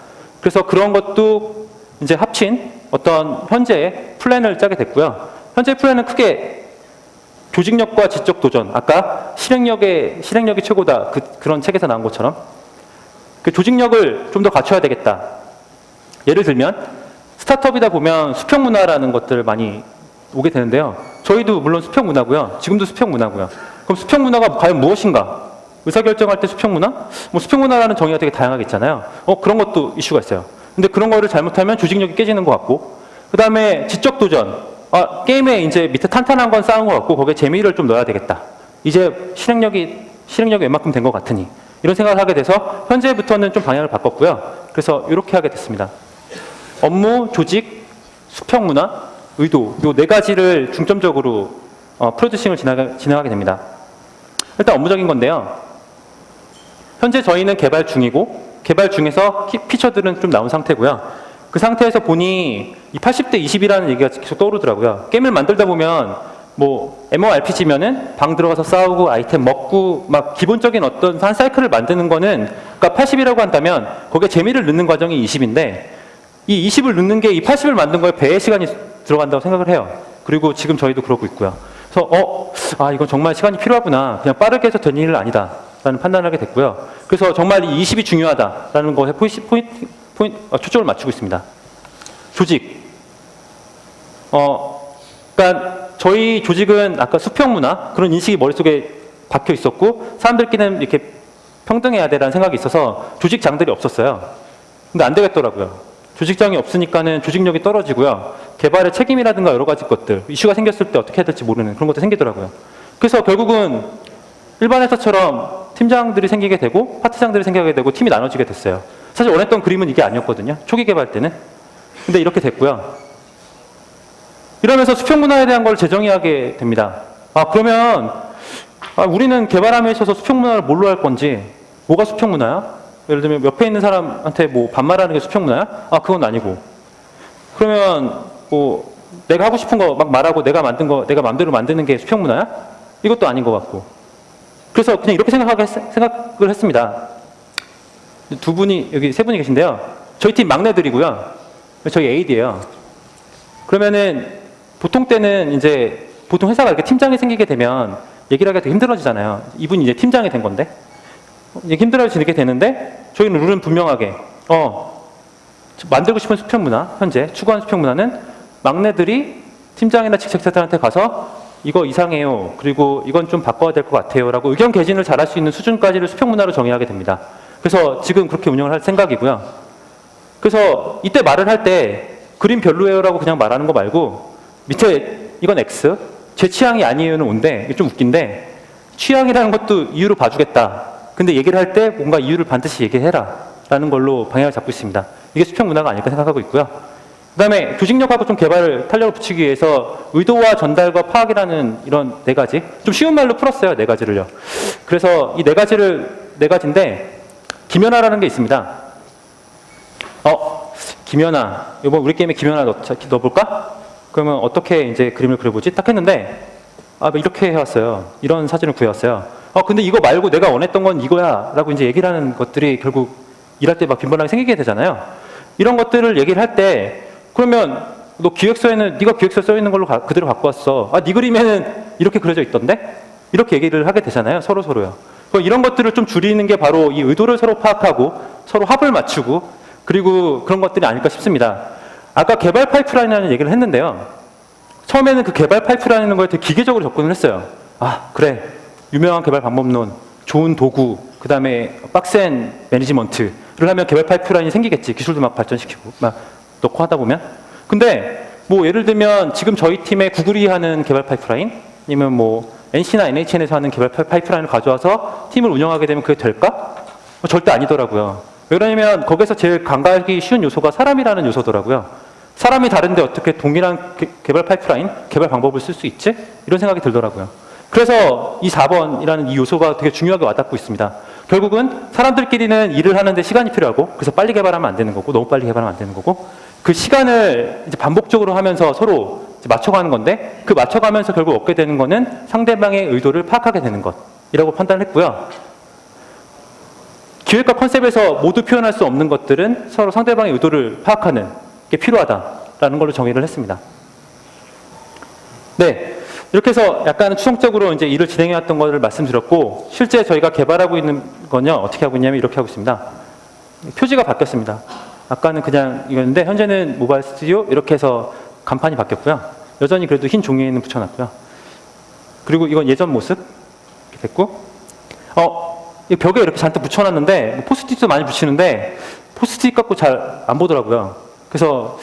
그래서 그런 것도 이제 합친 어떤 현재의 플랜을 짜게 됐고요. 현재 플랜은 크게 조직력과 지적 도전, 아까 실행력이 최고다 그런 책에서 나온 것처럼 그 조직력을 좀 더 갖춰야 되겠다. 예를 들면 스타트업이다 보면 수평 문화라는 것들 많이 오게 되는데요. 저희도 물론 수평 문화고요. 지금도 수평 문화고요. 그럼 수평 문화가 과연 무엇인가? 의사결정할 때 수평 문화? 뭐 수평 문화라는 정의가 되게 다양하게 있잖아요. 그런 것도 이슈가 있어요. 근데 그런 거를 잘못하면 조직력이 깨지는 것 같고, 그 다음에 지적 도전. 게임에 이제 밑에 탄탄한 건 쌓은 것 같고 거기에 재미를 좀 넣어야 되겠다. 이제 실행력이 웬만큼 된 것 같으니 이런 생각을 하게 돼서 현재부터는 좀 방향을 바꿨고요. 그래서 이렇게 하게 됐습니다. 업무, 조직, 수평 문화, 의도 이 네 가지를 중점적으로 프로듀싱을 진행하게 됩니다. 일단 업무적인 건데요. 현재 저희는 개발 중이고 개발 중에서 피처들은 좀 나온 상태고요. 그 상태에서 보니 이 80대 20이라는 얘기가 계속 떠오르더라고요. 게임을 만들다 보면 뭐 MMORPG면은 방 들어가서 싸우고 아이템 먹고 막 기본적인 어떤 한 사이클을 만드는 거는 그러니까 80이라고 한다면 거기에 재미를 넣는 과정이 20인데 이 20을 넣는 게 이 80을 만든 거에 배의 시간이 들어간다고 생각을 해요. 그리고 지금 저희도 그러고 있고요. 그래서 이건 정말 시간이 필요하구나. 그냥 빠르게 해서 된 일은 아니다. 라는 판단을 하게 됐고요. 그래서 정말 이 20이 중요하다라는 것에 초점을 맞추고 있습니다. 조직. 그러니까 저희 조직은 아까 수평 문화 그런 인식이 머릿속에 박혀 있었고 사람들끼리는 이렇게 평등해야 되라는 생각이 있어서 조직장들이 없었어요. 근데 안 되겠더라고요. 조직장이 없으니까는 조직력이 떨어지고요. 개발의 책임이라든가 여러 가지 것들, 이슈가 생겼을 때 어떻게 해야 될지 모르는 그런 것도 생기더라고요. 그래서 결국은 일반 회사처럼 팀장들이 생기게 되고 파트장들이 생기게 되고 팀이 나눠지게 됐어요. 사실 원했던 그림은 이게 아니었거든요. 초기 개발 때는. 근데 이렇게 됐고요. 이러면서 수평 문화에 대한 걸 재정의하게 됩니다. 그러면 우리는 개발함에 있어서 수평 문화를 뭘로 할 건지 뭐가 수평 문화야? 예를 들면 옆에 있는 사람한테 뭐 반말하는 게 수평 문화야? 그건 아니고. 그러면 뭐 내가 하고 싶은 거 막 말하고 내가 만든 거 내가 마음대로 만드는 게 수평 문화야? 이것도 아닌 것 같고. 그래서 그냥 이렇게 생각을 했습니다. 두 분이 여기 세 분이 계신데요. 저희 팀 막내들이고요. 저희 AD예요. 그러면은 보통 때는 이제 보통 회사가 이렇게 팀장이 생기게 되면 얘기를 하기가 되게 힘들어지잖아요. 이분이 이제 팀장이 된 건데 힘들어지게 되는데 저희는 룰은 분명하게 만들고 싶은 수평 문화 현재 추구하는 수평 문화는 막내들이 팀장이나 직책자들한테 가서 이거 이상해요. 그리고 이건 좀 바꿔야 될 것 같아요. 라고 의견 개진을 잘할 수 있는 수준까지를 수평 문화로 정의하게 됩니다. 그래서 지금 그렇게 운영을 할 생각이고요. 그래서 이때 말을 할 때 그림 별로예요 라고 그냥 말하는 거 말고 밑에 이건 X, 제 취향이 아니에요는 O인데 이게 좀 웃긴데 취향이라는 것도 이유로 봐주겠다. 근데 얘기를 할 때 뭔가 이유를 반드시 얘기해라 라는 걸로 방향을 잡고 있습니다. 이게 수평 문화가 아닐까 생각하고 있고요. 그 다음에 조직력하고 좀 개발을 탄력을 붙이기 위해서 의도와 전달과 파악이라는 이런 네 가지 좀 쉬운 말로 풀었어요. 네 가지를요. 그래서 이 네 가지인데 김연아라는 게 있습니다. 김연아 이번 우리 게임에 김연아 넣어볼까? 그러면 어떻게 이제 그림을 그려보지? 딱 했는데 이렇게 해왔어요. 이런 사진을 구해왔어요. 근데 이거 말고 내가 원했던 건 이거야 라고 이제 얘기를 하는 것들이 결국 일할 때 막 빈번하게 생기게 되잖아요. 이런 것들을 얘기를 할 때 그러면 너 기획서에는 네가 기획서에 써있는 걸로 그대로 갖고 왔어. 네 그림에는 이렇게 그려져 있던데? 이렇게 얘기를 하게 되잖아요. 서로요. 이런 것들을 좀 줄이는 게 바로 이 의도를 서로 파악하고 서로 합을 맞추고 그리고 그런 것들이 아닐까 싶습니다. 아까 개발 파이프라인이라는 얘기를 했는데요. 처음에는 그 개발 파이프라인이라는 거에 되게 기계적으로 접근을 했어요. 그래. 유명한 개발 방법론, 좋은 도구, 그 다음에 빡센 매니지먼트를 하면 개발 파이프라인이 생기겠지. 기술도 막 발전시키고 막 넣고 하다 보면. 근데 뭐 예를 들면 지금 저희 팀에 구글이 하는 개발 파이프라인 아니면 뭐 NC나 NHN에서 하는 개발 파이프라인을 가져와서 팀을 운영하게 되면 그게 될까? 절대 아니더라고요. 왜 그러냐면 거기서 제일 간과하기 쉬운 요소가 사람이라는 요소더라고요. 사람이 다른데 어떻게 동일한 개발 파이프라인, 개발 방법을 쓸 수 있지? 이런 생각이 들더라고요. 그래서 이 4번이라는 이 요소가 되게 중요하게 와닿고 있습니다. 결국은 사람들끼리는 일을 하는데 시간이 필요하고 그래서 빨리 개발하면 안 되는 거고 너무 빨리 개발하면 안 되는 거고 그 시간을 이제 반복적으로 하면서 서로 이제 맞춰가는 건데 그 맞춰가면서 결국 얻게 되는 거는 상대방의 의도를 파악하게 되는 것이라고 판단했고요. 기획과 컨셉에서 모두 표현할 수 없는 것들은 서로 상대방의 의도를 파악하는 게 필요하다라는 걸로 정의를 했습니다. 네. 이렇게 해서 약간 추정적으로 이제 일을 진행해왔던 것을 말씀드렸고, 실제 저희가 개발하고 있는 건요, 어떻게 하고 있냐면 이렇게 하고 있습니다. 표지가 바뀌었습니다. 아까는 그냥 이거였는데, 현재는 모바일 스튜디오 이렇게 해서 간판이 바뀌었고요. 여전히 그래도 흰 종이에는 붙여놨고요. 그리고 이건 예전 모습, 이렇게 됐고, 이 벽에 이렇게 잔뜩 붙여놨는데, 포스트잇도 많이 붙이는데, 포스트잇 갖고 잘 안 보더라고요. 그래서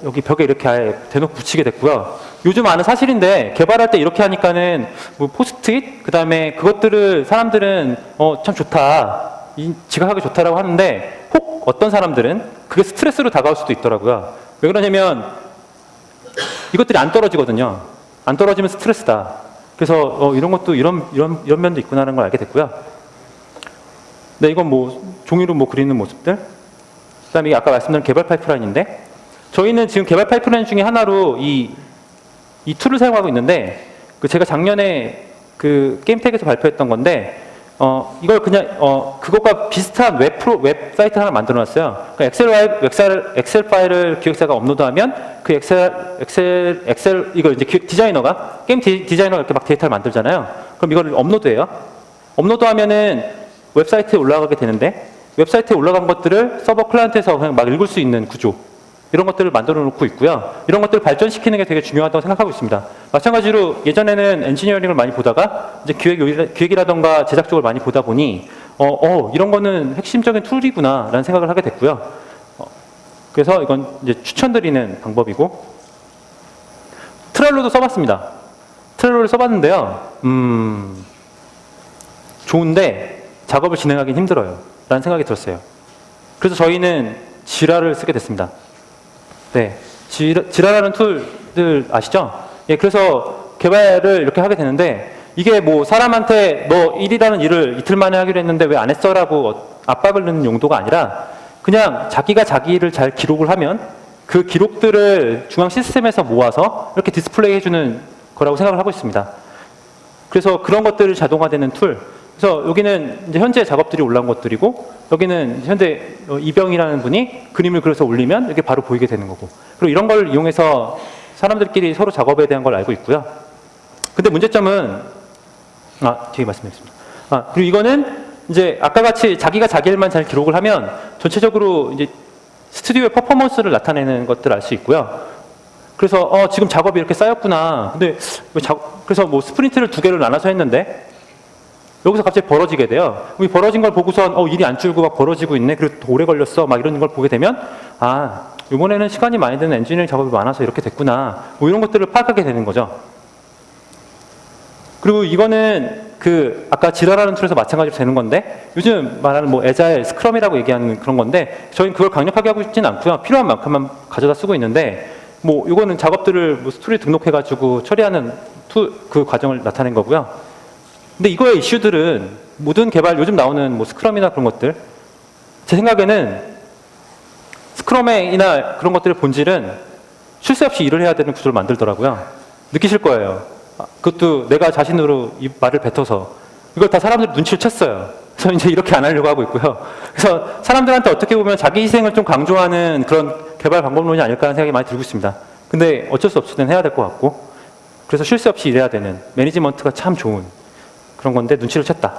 여기 벽에 이렇게 아예 대놓고 붙이게 됐고요. 요즘 아는 사실인데 개발할 때 이렇게 하니까는 포스트잇 그다음에 그것들을 사람들은 참 좋다, 지각하기 좋다라고 하는데 혹 어떤 사람들은 그게 스트레스로 다가올 수도 있더라고요. 왜 그러냐면 이것들이 안 떨어지거든요. 안 떨어지면 스트레스다. 그래서 이런 것도 이런 면도 있구나라는 걸 알게 됐고요. 네, 이건 종이로 그리는 모습들. 그다음에 이게 아까 말씀드린 개발 파이프라인인데 저희는 지금 개발 파이프라인 중에 하나로 이 툴을 사용하고 있는데 제가 작년에 그 게임텍에서 발표했던 건데 이걸 그냥 그것과 비슷한 웹사이트 하나 만들어놨어요. 그러니까 엑셀 파일을 기획사가 업로드하면 그 엑셀 이걸 이제 디자이너가 게임 디자이너가 이렇게 막 데이터를 만들잖아요. 그럼 이거를 업로드해요. 업로드하면은 웹사이트에 올라가게 되는데 웹사이트에 올라간 것들을 서버 클라이언트에서 그냥 막 읽을 수 있는 구조 이런 것들을 만들어 놓고 있고요. 이런 것들을 발전시키는 게 되게 중요하다고 생각하고 있습니다. 마찬가지로 예전에는 엔지니어링을 많이 보다가 이제 기획이라던가 제작 쪽을 많이 보다 보니 이런 거는 핵심적인 툴이구나 라는 생각을 하게 됐고요. 그래서 이건 이제 추천드리는 방법이고 트렐로도 써봤습니다. 트렐로를 써봤는데요. 좋은데 작업을 진행하기는 힘들어요 라는 생각이 들었어요. 그래서 저희는 지라를 쓰게 됐습니다. 네, 지라라는 툴들 아시죠? 예, 그래서 개발을 이렇게 하게 되는데 이게 사람한테 너 일이라는 일을 이틀 만에 하기로 했는데 왜 안 했어? 라고 압박을 넣는 용도가 아니라 그냥 자기가 자기 일을 잘 기록을 하면 그 기록들을 중앙 시스템에서 모아서 이렇게 디스플레이 해주는 거라고 생각을 하고 있습니다. 그래서 그런 것들을 자동화되는 툴. 그래서 여기는 이제 현재 작업들이 올라온 것들이고 여기는 현재 이병이라는 분이 그림을 그려서 올리면 이렇게 바로 보이게 되는 거고 그리고 이런 걸 이용해서 사람들끼리 서로 작업에 대한 걸 알고 있고요. 근데 문제점은 뒤에 말씀드리겠습니다. 그리고 이거는 이제 아까 같이 자기가 자기 일만 잘 기록을 하면 전체적으로 이제 스튜디오의 퍼포먼스를 나타내는 것들을 알 수 있고요. 그래서 지금 작업이 이렇게 쌓였구나. 근데 그래서 스프린트를 2개로 나눠서 했는데 여기서 갑자기 벌어지게 돼요. 이 벌어진 걸 보고선 일이 안 줄고 막 벌어지고 있네. 그리고 더 오래 걸렸어. 막 이런 걸 보게 되면 이번에는 시간이 많이 드는 엔지니어링 작업이 많아서 이렇게 됐구나. 이런 것들을 파악하게 되는 거죠. 그리고 이거는 아까 지라라는 툴에서 마찬가지로 되는 건데 요즘 말하는 에자일, 스크럼이라고 얘기하는 그런 건데 저희는 그걸 강력하게 하고 싶지는 않고요. 필요한 만큼만 가져다 쓰고 있는데 이거는 작업들을 스토리 등록해가지고 처리하는 그 과정을 나타낸 거고요. 근데 이거의 이슈들은 모든 개발, 요즘 나오는 스크럼이나 그런 것들, 제 생각에는 스크럼이나 그런 것들의 본질은 쉴 새 없이 일을 해야 되는 구조를 만들더라고요. 느끼실 거예요. 그것도 내가 자신으로 이 말을 뱉어서 이걸 다 사람들이 눈치를 챘어요. 그래서 이제 이렇게 안 하려고 하고 있고요. 그래서 사람들한테 어떻게 보면 자기 희생을 좀 강조하는 그런 개발 방법론이 아닐까 하는 생각이 많이 들고 있습니다. 근데 어쩔 수 없을 땐 해야 될 것 같고 그래서 쉴 새 없이 일해야 되는 매니지먼트가 참 좋은 그런 건데 눈치를 챘다.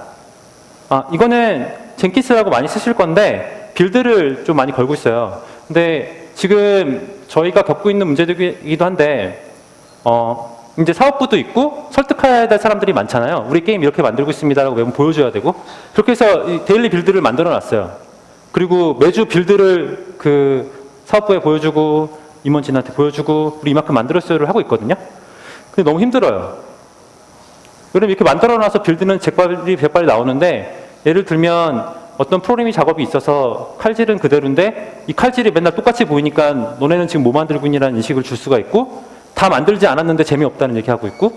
이거는 젠킨스라고 많이 쓰실 건데 빌드를 좀 많이 걸고 있어요. 근데 지금 저희가 겪고 있는 문제이기도 한데 이제 사업부도 있고 설득해야 될 사람들이 많잖아요. 우리 게임 이렇게 만들고 있습니다라고 매번 보여줘야 되고 그렇게 해서 이 데일리 빌드를 만들어 놨어요. 그리고 매주 빌드를 사업부에 보여주고 임원진한테 보여주고 우리 이만큼 만들었어요를 하고 있거든요. 근데 너무 힘들어요. 그럼 이렇게 만들어놔서 빌드는 백발이 나오는데 예를 들면 어떤 프로그래밍 작업이 있어서 칼질은 그대로인데 이 칼질이 맨날 똑같이 보이니까 너네는 지금 뭐 만들고 있냐는 인식을 줄 수가 있고 다 만들지 않았는데 재미없다는 얘기하고 있고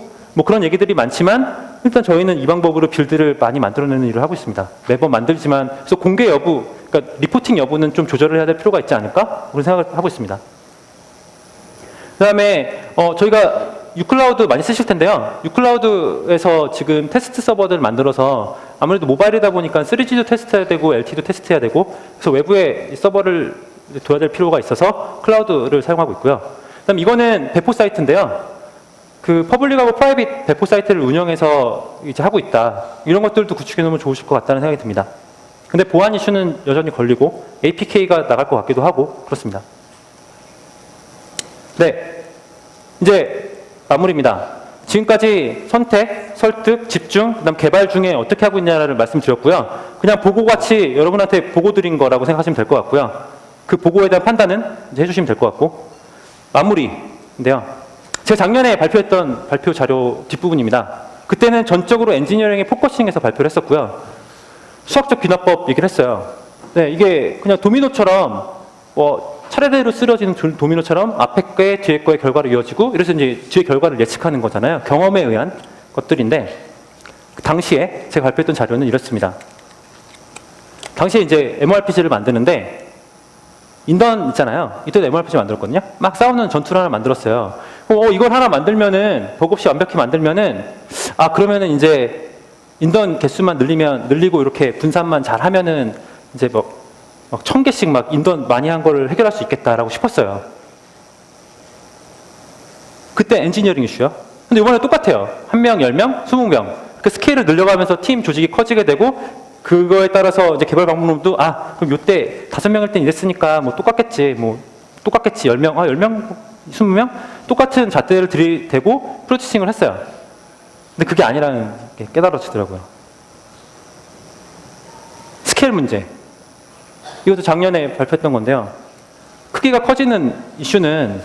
그런 얘기들이 많지만 일단 저희는 이 방법으로 빌드를 많이 만들어내는 일을 하고 있습니다. 매번 만들지만, 그래서 공개 여부, 그러니까 리포팅 여부는 좀 조절을 해야 될 필요가 있지 않을까? 그런 생각을 하고 있습니다. 그 다음에 저희가 유클라우드 많이 쓰실 텐데요. 유클라우드에서 지금 테스트 서버들을 만들어서 아무래도 모바일이다 보니까 3G도 테스트해야 되고 LTE도 테스트해야 되고, 그래서 외부에 서버를 둬야 될 필요가 있어서 클라우드를 사용하고 있고요. 그다음 이거는 배포 사이트인데요. 그 퍼블릭하고 프라이빗 배포 사이트를 운영해서 이제 하고 있다. 이런 것들도 구축해 놓으면 좋으실 것 같다는 생각이 듭니다. 근데 보안 이슈는 여전히 걸리고 APK가 나갈 것 같기도 하고 그렇습니다. 네, 이제 마무리입니다. 지금까지 선택, 설득, 집중, 그다음 개발 중에 어떻게 하고 있냐를 말씀드렸고요. 그냥 보고같이 여러분한테 보고 드린 거라고 생각하시면 될 것 같고요. 그 보고에 대한 판단은 이제 해주시면 될 것 같고, 마무리인데요. 제가 작년에 발표했던 발표 자료 뒷부분입니다. 그때는 전적으로 엔지니어링에 포커싱해서 발표를 했었고요. 수학적 bin화법 얘기를 했어요. 네, 이게 그냥 도미노처럼 차례대로 쓰러지는 도미노처럼 앞에 거에 뒤에 거의 결과로 이어지고, 이래서 이제 뒤에 결과를 예측하는 거잖아요. 경험에 의한 것들인데, 그 당시에 제가 발표했던 자료는 이렇습니다. 당시에 이제 MMORPG를 만드는데 인던 있잖아요. 이때도 MMORPG 만들었거든요. 막 싸우는 전투를 하나 만들었어요. 이걸 하나 만들면은, 버그 없이 완벽히 만들면은, 그러면은 이제 인던 개수만 늘리고 이렇게 분산만 잘 하면은 이제 막 1000개씩 막 인던 많이 한 거를 해결할 수 있겠다라고 싶었어요. 그때 엔지니어링 이슈요. 근데 이번에 똑같아요. 1명, 10명, 20명. 그 스케일을 늘려가면서 팀 조직이 커지게 되고, 그거에 따라서 이제 개발 방법론도 그럼 요때 5명일 땐 이랬으니까 뭐 똑같겠지. 10명, 10명, 20명? 똑같은 잣대를 들이대고 프로듀싱을 했어요. 근데 그게 아니라는 게 깨달아지더라고요. 스케일 문제. 이것도 작년에 발표했던 건데요. 크기가 커지는 이슈는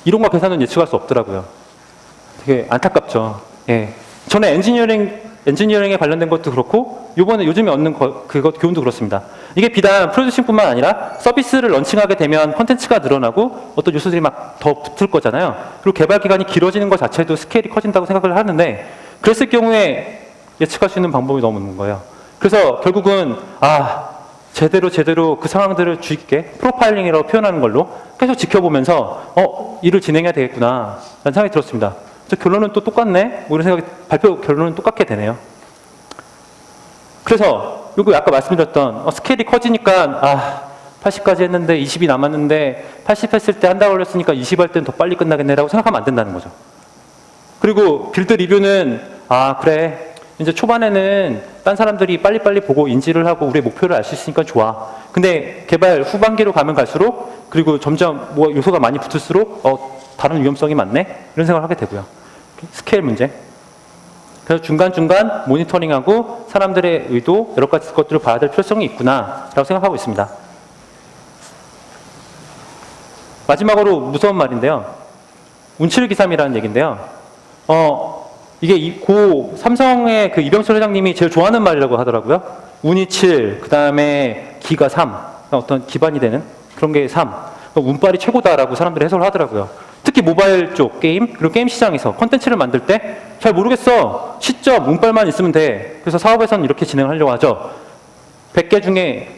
이론과 계산은 예측할 수 없더라고요. 되게 안타깝죠. 예. 전에 엔지니어링에 관련된 것도 그렇고, 요즘에 얻는 교훈도 그렇습니다. 이게 비단 프로듀싱뿐만 아니라 서비스를 런칭하게 되면 콘텐츠가 늘어나고 어떤 요소들이 막 더 붙을 거잖아요. 그리고 개발 기간이 길어지는 것 자체도 스케일이 커진다고 생각을 하는데, 그랬을 경우에 예측할 수 있는 방법이 너무 없는 거예요. 그래서 결국은 제대로 그 상황들을 주의 깊게 프로파일링이라고 표현하는 걸로 계속 지켜보면서 일을 진행해야 되겠구나 라는 생각이 들었습니다. 결론은 또 똑같네? 이런 생각이, 발표 결론은 똑같게 되네요. 그래서 요거 아까 말씀드렸던 스케일이 커지니까 80까지 했는데 20이 남았는데 80 했을 때 한 달 걸렸으니까 20 할 때는 더 빨리 끝나겠네라고 생각하면 안 된다는 거죠. 그리고 빌드 리뷰는 그래, 이제 초반에는 딴 사람들이 빨리빨리 보고 인지를 하고 우리의 목표를 알 수 있으니까 좋아. 근데 개발 후반기로 가면 갈수록, 그리고 점점 요소가 많이 붙을수록 다른 위험성이 많네? 이런 생각을 하게 되고요. 스케일 문제. 그래서 중간중간 모니터링하고 사람들의 의도, 여러 가지 것들을 봐야 될 필요성이 있구나 라고 생각하고 있습니다. 마지막으로 무서운 말인데요. 운칠기삼이라는 얘기인데요. 이게 삼성의 그 이병철 회장님이 제일 좋아하는 말이라고 하더라고요. 운이 7, 그 다음에 기가 3, 어떤 기반이 되는 그런 게 3. 운빨이 최고다라고 사람들이 해석을 하더라고요. 특히 모바일 쪽 게임, 그리고 게임 시장에서 콘텐츠를 만들 때 잘 모르겠어. 시점, 운빨만 있으면 돼. 그래서 사업에서는 이렇게 진행을 하려고 하죠. 100개 중에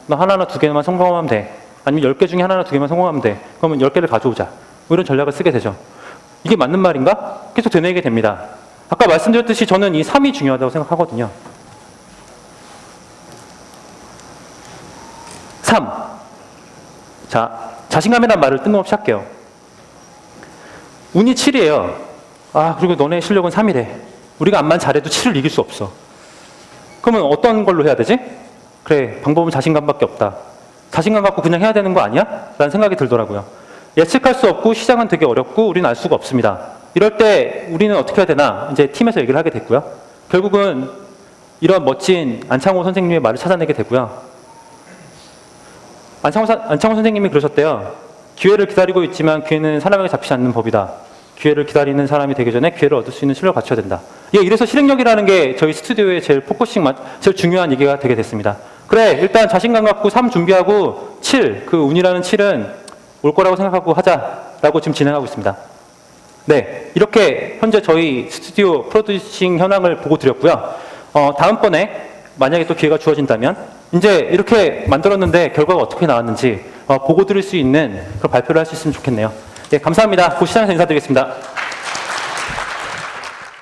하나나 2개만 성공하면 돼. 아니면 10개 중에 하나나 2개만 성공하면 돼. 그러면 10개를 가져오자. 이런 전략을 쓰게 되죠. 이게 맞는 말인가? 계속 되뇌이게 됩니다. 아까 말씀드렸듯이 저는 이 3이 중요하다고 생각하거든요. 3. 자신감이란 말을 뜬금없이 할게요. 운이 7이에요. 그리고 너네 실력은 3이래. 우리가 암만 잘해도 7을 이길 수 없어. 그러면 어떤 걸로 해야 되지? 그래, 방법은 자신감밖에 없다. 자신감 갖고 그냥 해야 되는 거 아니야? 라는 생각이 들더라고요. 예측할 수 없고 시장은 되게 어렵고 우리는 알 수가 없습니다. 이럴 때 우리는 어떻게 해야 되나? 이제 팀에서 얘기를 하게 됐고요. 결국은 이런 멋진 안창호 선생님의 말을 찾아내게 되고요. 안창호 선생님이 그러셨대요. 기회를 기다리고 있지만 기회는 사람에게 잡히지 않는 법이다. 기회를 기다리는 사람이 되기 전에 기회를 얻을 수 있는 실력을 갖춰야 된다. 이래서 실행력이라는 게 저희 스튜디오의 제일 제일 중요한 얘기가 되게 됐습니다. 그래, 일단 자신감 갖고 3 준비하고 7, 그 운이라는 7은 올 거라고 생각하고 하자라고 지금 진행하고 있습니다. 네, 이렇게 현재 저희 스튜디오 프로듀싱 현황을 보고 드렸고요. 다음번에 만약에 또 기회가 주어진다면 이제 이렇게 만들었는데 결과가 어떻게 나왔는지 보고 들을 수 있는 그런 발표를 할 수 있으면 좋겠네요. 네, 감사합니다. 곧 시장에서 인사드리겠습니다.